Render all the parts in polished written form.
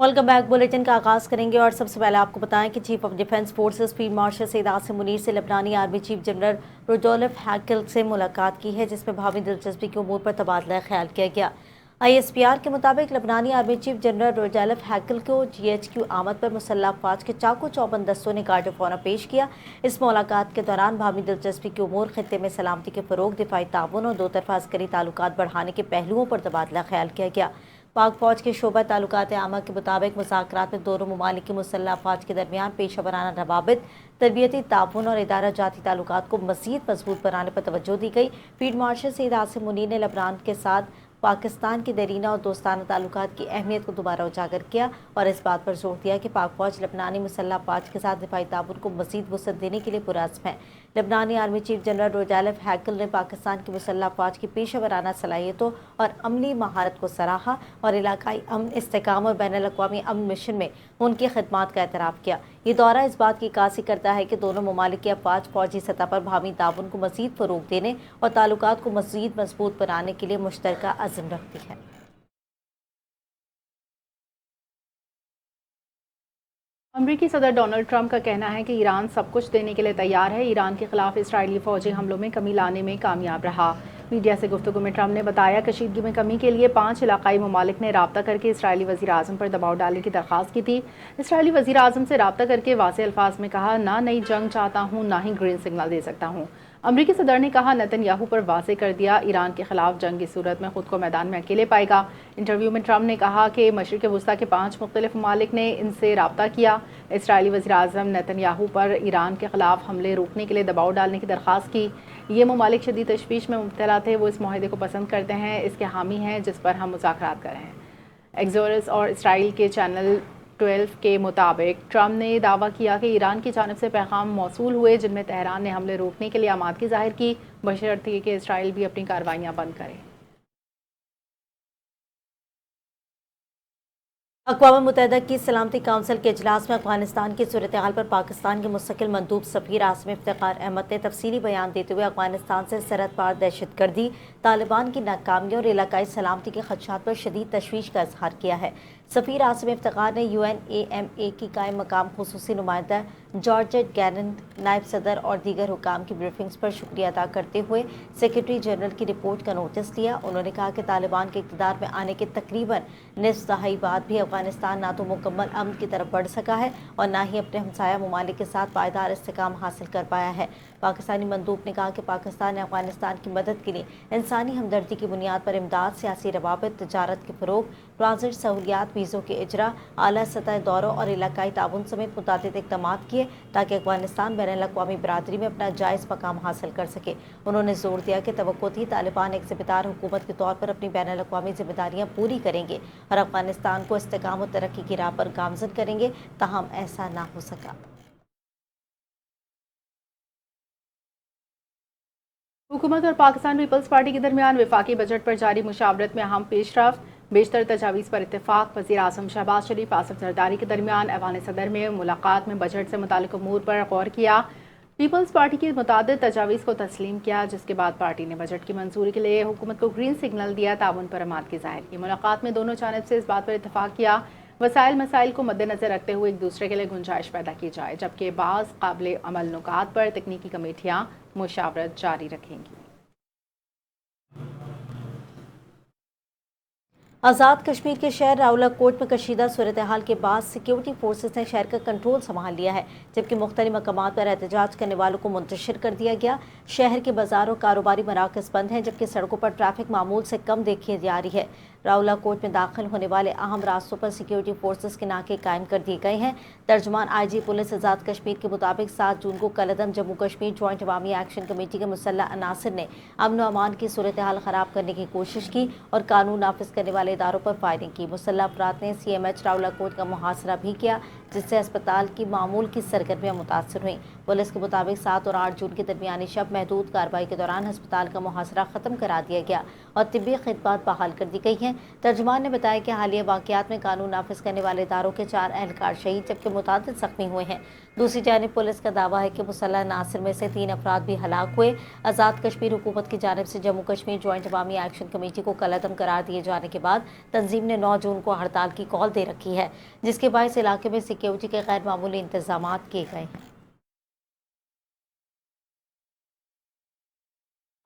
Welcome back. Bulletin का आगाज करेंगे और सबसे पहले आपको बताएं कि chief of defence forces field marshal Syed Asim Munir से लेबनानी आर्मी चीफ जनरल रुडोल्फ हैकल से मुलाकात की है, जिसमें भावी दिलचस्पी के उमूर पर तबादला ख्याल किया गया। ISPR के मुताबिक लेबनानी आर्मी चीफ जनरल रुडोल्फ हैकल को GHQ आमद पर मुसल्लह अफवाज के चाकू चौबंद दस्तों ने गार्ड ऑफ ऑनर पेश किया। इस मुलाकात के दौरान भावी दिलचस्पी के उमूर, खित्ते में सलामती के फरोग, दिफाई ताउन और दो तरफा अस्करी ताल्लुकात बढ़ाने के पहलुओं पर तबादला ख्याल किया गया। पाक फौज के शोबा ताल्लुकात आमा के मुताबिक मुज़ाकरात में दोनों ममालिक की मुसल्लह अफवाज के दरमियान पेशा वराना रवाबित, तरबियती ताउन और इदारा जाती ताल्लुकात को मज़ीद मजबूत बनाने पर तवज्जो दी गई। फील्ड मार्शल सैयद आसिम मुनीर ने लेबनान के साथ पाकिस्तान की देरीना और दोस्ताना ताल्लुकात की अहमियत को दोबारा उजागर किया और इस बात पर जोर दिया कि पाक फौज लेबनानी मुसल्लह अफवाज के साथ दिफाई ताउन को मज़ीद वुसअत देने के लिए पुरअज़्म है। लेबनानी आर्मी चीफ जनरल रुडोल्फ हैकल ने पाकिस्तान की मुसल्लह अफवाज की पेशा वराना सलाहियतों और अमली महारत को सराहा और इलाकाई अमन, इस्तेहकाम और बैनुल अक़वामी अमन मिशन में उनकी खिदमात का एतराफ़ किया। ये दौरा इस बात की अक्कासी करता है कि दोनों ममालिक की अफवाज फौजी सतह पर भावी ताउन को मज़ीद फ़रोग़ देने और ताल्लुकात को मज़ीद मजबूत बनाने के लिए मुश्तरका अज़्म रखती है। अमरीकी सदर डोनाल्ड ट्रंप का कहना है कि ईरान सब कुछ देने के लिए तैयार है। ईरान के खिलाफ इसराइली फौजी हमलों में कमी लाने में कामयाब रहा। मीडिया से गुफ्तगू में ट्रंप ने बताया कशीदगी में कमी के लिए 5 इलाकाई ममालिक ने राब्ता करके इसराइली वज़ीर आज़म पर दबाव डालने की दरख्वास्त की थी। इसराइली वज़ीर आज़म से राब्ता करके वाज़ेह अल्फाज में कहा, ना नई जंग चाहता हूँ, ना ही ग्रीन सिग्नल दे सकता हूँ। अमरीकी सदर ने कहा, नेतन्याहू पर वाज़ेह कर दिया, ईरान के खिलाफ जंग की सूरत में खुद को मैदान में अकेले पाएगा। इंटरव्यू में ट्रंप ने कहा कि मशरिक़ वस्ता के 5 मुख्तलिफ ममालिक ने इनसे राब्ता किया। इसराइली वज़ीर आज़म नेतन्याहू पर ईरान के खिलाफ हमले रोकने के लिए दबाव डालने की दरख्वास्त की। ये ममालिक शदीद तशवीश में मुब्तला थे, वो इस माहदे को पसंद करते हैं, इसके हामी हैं जिस पर हम मुज़ाकरात कर रहे हैं। एक्सोरस और इसराइल के चैनल 12 के मुताबिक ट्रंप ने दावा किया कि ईरान की जानिब से पैगाम मौसूल हुए जिनमें तेहरान ने हमले रोकने के लिए आमादगी ज़ाहिर की, बशर्ते कि इसराइल भी अपनी कार्रवाइयाँ बंद करे। अक़वाम मुत्तहिदा की सलामती काउंसिल के इजलास में अफगानिस्तान की सूरत हाल पर पाकिस्तान के मुस्तकिल मंदूब सफ़ीर आसिम इफ्तिखार अहमद ने तफसीली बयान देते हुए अफगानिस्तान से सरहद पार दहशतगर्दी, तालिबान की नाकामियों और इलाकाई सलामती के खदशात पर शदीद तशवीश का इजहार किया है। सफ़ीर आसिम इफ्तिखार ने UNAMA की कायम मकाम खुसूसी नुमाइंदा जॉर्ज गैरन, नायब सदर और दीगर हुकाम की ब्रीफिंग्स पर शुक्रिया अदा करते हुए सेक्रेटरी जनरल की रिपोर्ट का नोटिस लिया। उन्होंने कहा कि तालिबान के इक़्तिदार में आने के तकरीबन निस्फ दहाई बाद भी अफगानिस्तान ना तो मुकम्मल अमन की तरफ बढ़ सका है और ना ही अपने हमसाया ममालिक के साथ पायदार इस्तेहकाम हासिल कर पाया है। पाकिस्तानी मंदूब ने कहा कि पाकिस्तान ने अफगानिस्तान की मदद के लिए इंसानी हमदर्दी की बुनियाद पर इमदाद, सियासी रवाबित, तजारत के फ़रोग़, ट्रांजिट सहूलियात, वीज़ों के इजरा, आला सतह दौरों और इलाकाई ताउन समेत मुतअद्दिद इक़दाम किए ताकि अफगानिस्तान बैनुल अक़वामी बरादरी में अपना जायज़ मकाम हासिल कर सके। उन्होंने जोर दिया कि तवक्को थी तालिबान एक ज़िम्मेदार हुकूमत के तौर पर अपनी बैनुल अक़वामी ज़िम्मेदारियाँ पूरी करेंगे और अफगानिस्तान को इस्तेहकाम और तरक्की की राह पर गामज़न करेंगे, ताहम ऐसा ना हो सका। हुकूमत और पाकिस्तान पीपल्स पार्टी के दरमियान वफाकी बजट पर जारी मुशावरत में अहम पेशरफ, बेशतर तजावीज़ पर इत्तेफाक। वज़ीर आज़म शहबाज शरीफ, आसिफ ज़रदारी के दरमियान ऐवान सदर में मुलाकात में बजट से मुताल्लिक़ उमूर पर गौर किया। पीपल्स पार्टी की मुतादिद तजावीज़ को तस्लीम किया, जिसके बाद पार्टी ने बजट की मंजूरी के लिए हुकूमत को ग्रीन सिग्नल दिया, ताउन पर आमादगी ज़ाहिर की। मुलाकात में दोनों जानिब से इस बात पर इत्तेफाक किया वसाइल मसाइल को मद्देनज़र रखते हुए एक दूसरे के लिए गुंजाइश पैदा की जाए, जबकि बाज़ काबिल अमल नुकात पर तकनीकी कमेटियाँ मुशावरत जारी रखेंगी। आज़ाद कश्मीर के शहर रावलाकोट में कशीदा सूरत हाल के बाद सिक्योरिटी फोर्सेस ने शहर का कंट्रोल संभाल लिया है, जबकि मुख्तलिफ मकामात पर एहतजाज करने वालों को मुंतशिर कर दिया गया। शहर के बाजारों कारोबारी मराकज़ बंद हैं, जबकि सड़कों पर ट्रैफिक मामूल से कम देखी जा रही है। रावलाकोट में दाखिल होने वाले अहम रास्तों पर सिक्योरिटी फोर्सेस के नाके कायम कर दिए गए हैं। तर्जुमान IG पुलिस आज़ाद कश्मीर के मुताबिक 7 जून को कलदम जम्मू कश्मीर जॉइंट अवामी एक्शन कमेटी के मुसल्लह अनासर ने अमन व अमान की सूरत हाल ख़राब करने की कोशिश की और कानून नाफिज करने वाले इदारों पर फायरिंग की। मुसल्लह अफराद ने CMH रावलाकोट का मुहासरा भी किया, जिससे अस्पताल की मामूल की सरगर्मियाँ मुतासर हुई। पुलिस के मुताबिक 7 और 8 जून के दरमियानी शब महदूद कार्रवाई के दौरान अस्पताल का मुहासरा ख़त्म करा दिया गया और तिब्बी खिदमत बहाल कर दी गई हैं। हैं। तर्जुमान ने बताया कि हालिया वाक़यात में कानून नाफिज करने वाले इदारों के 4 एहलकार शहीद जबकि मुतादिद जख्मी हुए हैं। दूसरी जानिब पुलिस का दावा है कि मुसल्लह नासिर में से 3 अफराद भी हलाक हुए। आज़ाद कश्मीर हुकूमत की जानिब से जम्मू कश्मीर जॉइंट अवामी एक्शन कमेटी को कलअदम करार दिए जाने के बाद तंजीम ने 9 जून को हड़ताल की कॉल दे रखी है, जिसके बायस इलाके में सिक्योरिटी के गैर मामूली इंतजाम किए गए हैं।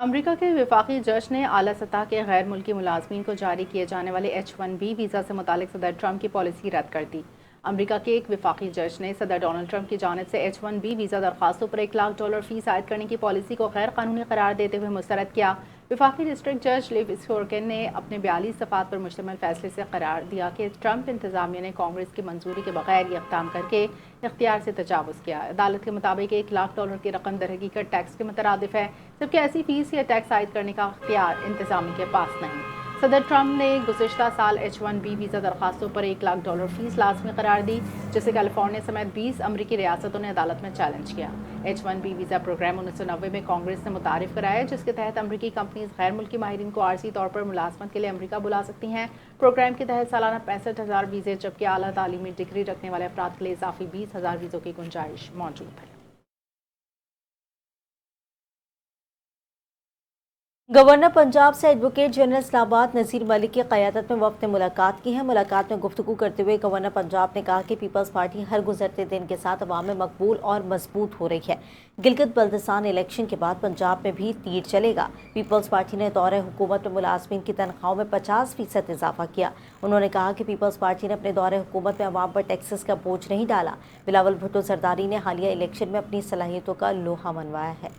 अमरीका के वफाकी जज ने आला सतह के गैर मुल्की मुलाजमीन को जारी किए जाने वाले H-1B वीज़ा से मुतालिक सदर ट्रंप की पॉलिसी रद्द कर दी। अमरीका के एक वफाकी जज ने सदर डोनाल्ड ट्रंप की जानिब से H-1B वीज़ा दरखास्तों पर $1 लाख फीस आयद करने की पॉलिसी को गैर कानूनी करार देते हुए मुस्तरद किया। वफाकी डिस्ट्रिक्ट जज लिव स्कोर्किन ने अपने 42 सफ़ात पर मुश्तमिल फैसले से करार दिया कि ट्रंप इंतजामिया ने कांग्रेस की मंजूरी के बगैर ये इक़दाम करके इख्तियार से तजावुज़ किया। अदालत के मुताबिक $1 लाख की रकम दरहकीकत टैक्स के मुतरादिफ है, जबकि ऐसी फीस या टैक्स आयद करने का इख्तियार इंतजामी के पास नहीं। सदर ट्रंप ने गुज़िश्ता साल H-1B वीज़ा दरखास्तों पर $1 लाख फीस लाजमी करार दी, जिसे कैलिफोर्निया समेत 20 अमरीकी रियासतों ने अदालत में चैलेंज किया। H-1B वीज़ा प्रोग्राम 1990 में कांग्रेस ने मुतारिफ कराया, जिसके तहत अमरीकी कंपनीज गैर मुल्की माहिरीन को आर्जी तौर पर मुलाजमत के लिए अमरीका बुला सकती हैं। प्रोग्राम के तहत सालाना 65,000 वीज़े जबकि आला तालीमी डिग्री रखने वाले अफराद के लिए इजाफी 20,000 वीज़ों की गुंजाइश मौजूद है। गवर्नर पंजाब से एडवोकेट जनरल इस्लामाबाद नज़ीर मलिक की क़यादत में वफ़द ने मुलाकात की है। मुलाकात में गुफ्तगू करते हुए गवर्नर पंजाब ने कहा कि पीपल्स पार्टी हर गुजरते दिन के साथ अवाम में मकबूल और मजबूत हो रही है। गिलगित बल्तिस्तान इलेक्शन के बाद पंजाब में भी तीर चलेगा। पीपल्स पार्टी ने दौरे हुकूमत में मुलाजमीन की तनख्वाहों में 50% इजाफा किया। उन्होंने कहा कि पीपल्स पार्टी ने अपने दौरे हुकूमत में अवाम पर टैक्सेस का बोझ नहीं डाला। बिलावल भुट्टो जरदारी ने हालिया इलेक्शन में अपनी सलाहियतों का लोहा मनवाया है।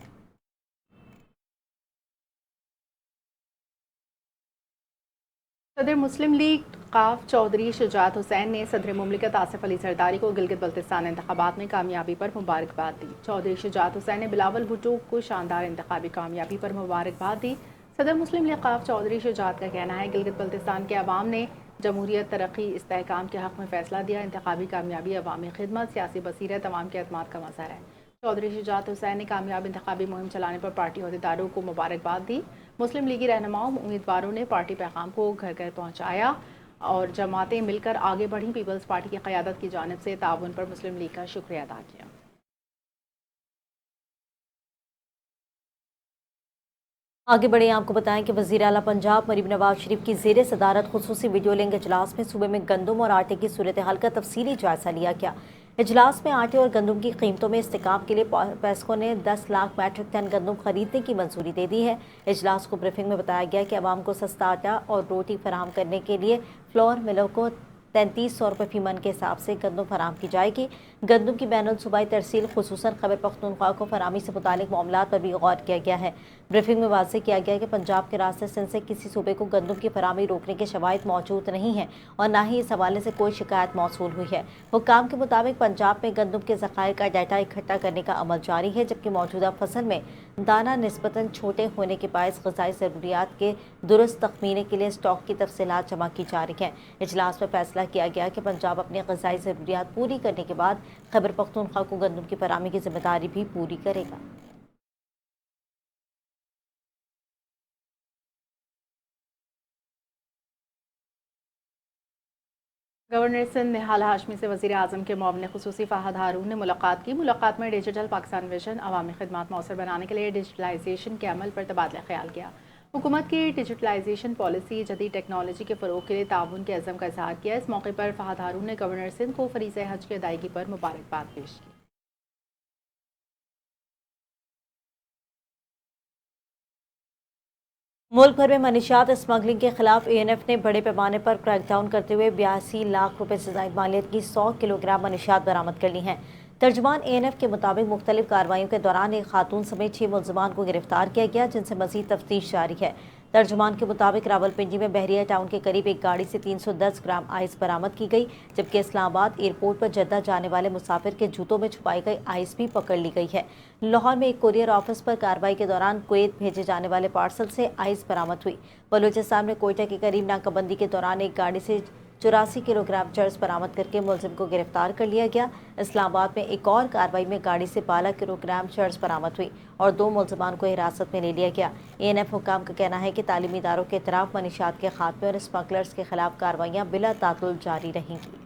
सदर मुस्लिम लीग काफ चौधरी शुजात हुसैन ने सदर मुमलिकत आसिफ अली जरदारी को गिलगित बल्तिस्तान इंतखाबात में कामयाबी पर मुबारकबाद दी। चौधरी शुजात हुसैन ने बिलावल भुट्टो को शानदार इंतखाबी कामयाबी पर मुबारकबाद दी। सदर मुस्लिम लीग काफ चौधरी शुजात का कहना है गिलगित बल्तिस्तान के अवाम ने जमहूरियत, तरक्की, इस्तेहकाम के हक़ में फ़ैसला दिया। इंतखाबी कामयाबी अवामी खिदमत, सियासी बसीरत, अवाम के एतमाद का मज़हर है। चौधरी शुजात हुसैन ने कामयाब इंतखाबी मुहिम चलाने पर पार्टी अहदेदारों को मुबारकबाद दी। मुस्लिम लीगी रहनुमाओं उम्मीदवारों ने पार्टी पैगाम को घर घर पहुँचाया और जमातें मिलकर आगे बढ़ी। पीपल्स पार्टी की क़यादत की जानिब से ताउन पर मुस्लिम लीग का शुक्रिया अदा किया। आगे बढ़े आपको बताएं कि वज़ीर आला पंजाब मरीम नवाज शरीफ की ज़ेर सदारत खुसूसी वीडियो लिंक इजलास में सूबे में गंदम और आटे की सूरत हाल का तफसीली जायजा लिया गया। इजलास में आटे और गंदम की कीमतों में इस्तेकाम के लिए पेस्को ने 10 लाख मैट्रिक टन गंदम खरीदने की मंजूरी दे दी है। इजलास को ब्रीफिंग में बताया गया कि आवाम को सस्ता आटा और रोटी फराहम करने के लिए फ्लोर मिलों को 3300 रुपये फी मन के हिसाब से गंदम फराहम की जाएगी। गंदम की बैनुल सूबाई तरसील खुसूसन खैबर पख्तूनख्वा को फराहमी से मुतालिक मामलात पर भी गौर किया गया है। ब्रीफिंग में वाज़ेह किया गया कि पंजाब के रास्ते सिंध से किसी सूबे को गंदम की फराहमी रोकने के शवाहिद मौजूद नहीं हैं और न ही इस हवाले से कोई शिकायत मौसूल हुई है। हुक्काम के मुताबिक पंजाब में गंदम के ज़खायर का डाटा इकट्ठा करने का अमल जारी है, जबकि मौजूदा फसल में दाना निस्बतन छोटे होने के बायस ग़िज़ाई ज़रूरियात के दुरुस्त तखमीने के लिए स्टॉक की तफसीलात जमा की जा रही हैं। इजलास में फैसला किया गया कि पंजाब अपनी ग़िज़ाई ज़रूरियात पूरी करने के बाद खैबर पख्तूनख्वा को गंदम की फराहमी की जिम्मेदारी भी पूरी करेगा। गवर्नर सिंध निहाल हाशमी से वज़ीर आज़म के मुआविन ख़ुसूसी फ़हद हारून ने मुलाकात की। मुलाकात में डिजिटल पाकिस्तान विजन अवामी खिदमात मौसर बनाने के लिए डिजिटलाइजेशन के अमल पर तबादला ख्याल किया। हुकूमत की डिजिटलाइजेशन पॉलिसी जदीद टेक्नोलॉजी के फ़रोग़ के लिए ताउन के अज़म का इज़हार किया। इस मौके पर फ़हद हारून ने गवर्नर सिंध को फ़रीज़े हज की अदायगी पर मुबारकबाद पेश की। मुल्क भर में मनीशात स्मगलिंग के खिलाफ ANF ने बड़े पैमाने पर क्रैकडाउन करते हुए 82 लाख रुपए से ज़ायद मालियत की 100 किलोग्राम मनीशात बरामद कर ली हैं। तर्जुमान ANF के मुताबिक मुख्तलिफ कार्रवाइयों के दौरान एक खातून समेत 6 मुल्ज़िमान को गिरफ्तार किया गया, जिनसे मज़ीद तफ्तीश जारी है। तर्जुमान के मुताबिक रावलपिंडी में बहरिया टाउन के करीब एक गाड़ी से 310 ग्राम आइस बरामद की गई, जबकि इस्लामाबाद एयरपोर्ट पर जद्दा जाने वाले मुसाफिर के जूतों में छुपाई गई आइस भी पकड़ ली गई है। लाहौर में एक कुरियर ऑफिस पर कार्रवाई के दौरान कुवैत भेजे जाने वाले पार्सल से आइस बरामद हुई। बलूचिस्तान में कोयटा के करीब नाकाबंदी के दौरान एक गाड़ी से 84 किलोग्राम चर्स बरामद करके मुलजिम को गिरफ्तार कर लिया गया। इस्लामाबाद में एक और कार्रवाई में गाड़ी से 12 किलोग्राम चर्स बरामद हुई और 2 मुलजमान को हिरासत में ले लिया गया। ANF हुकाम का कहना है कि तालीमी इदारों के इतराफ मनीशात के खात्मे और स्मगलर्स के खिलाफ कार्रवाइयाँ बिला तातुल जारी रहेंगी।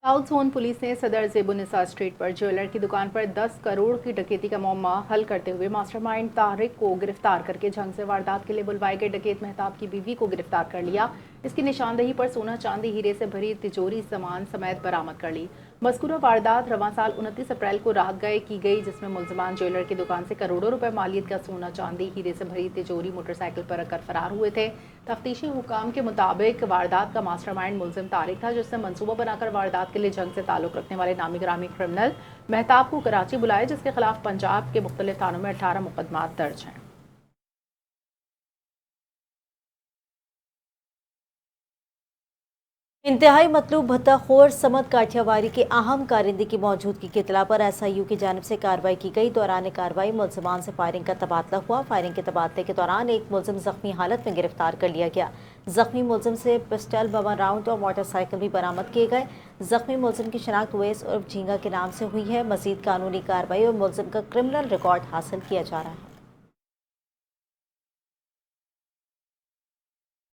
साउथ जोन पुलिस ने सदर ज़ेबुनिसा स्ट्रीट पर ज्वेलर की दुकान पर 10 करोड़ की डकैती का मामला हल करते हुए मास्टरमाइंड तारिक को गिरफ्तार करके झंग से वारदात के लिए बुलवाए गए डकैत मेहताब की बीवी को गिरफ्तार कर लिया। इसकी निशानदेही पर सोना चांदी हीरे से भरी तिजोरी सामान समेत बरामद कर ली। मज़कूरा वारदात रवां साल 29 अप्रैल को रात गए की गई, जिसमें मुलजमान ज्वेलर की दुकान से करोड़ों रुपए मालियत का सोना चांदी हीरे से भरी तिजोरी मोटरसाइकिल पर रखकर फरार हुए थे। तफ्तीशी हुकाम के मुताबिक वारदात का मास्टरमाइंड मुलजिम तारिक था, जिसने मंसूबा बनाकर वारदात के लिए जंग से ताल्लुक रखने वाले नामी ग्रामी क्रिमिनल मेहताब को कराची बुलाए, जिसके खिलाफ पंजाब के मुख्तलिफ थानों में 18 मुकदमात दर्ज हैं। इंतहाई मतलूब भत्ताखोर समद काठियावाड़ी की अहम कारिंदगी की मौजूदगी की इतला पर SIU की जानिब से कार्रवाई की गई। दौरान कार्रवाई मुलजमान से फायरिंग का तबादला हुआ। फायरिंग के तबादले के दौरान एक मुलजिम जख्मी हालत में गिरफ्तार कर लिया गया। जख्मी मुलजिम से पिस्टल, बम राउंड और मोटरसाइकिल भी बरामद किए गए। जख्मी मुलजिम की शनाख्त उवैस उर्फ झींगा के नाम से हुई है। मजीद कानूनी कार्रवाई और मुलजिम का क्रिमिनल रिकॉर्ड हासिल किया जा रहा है।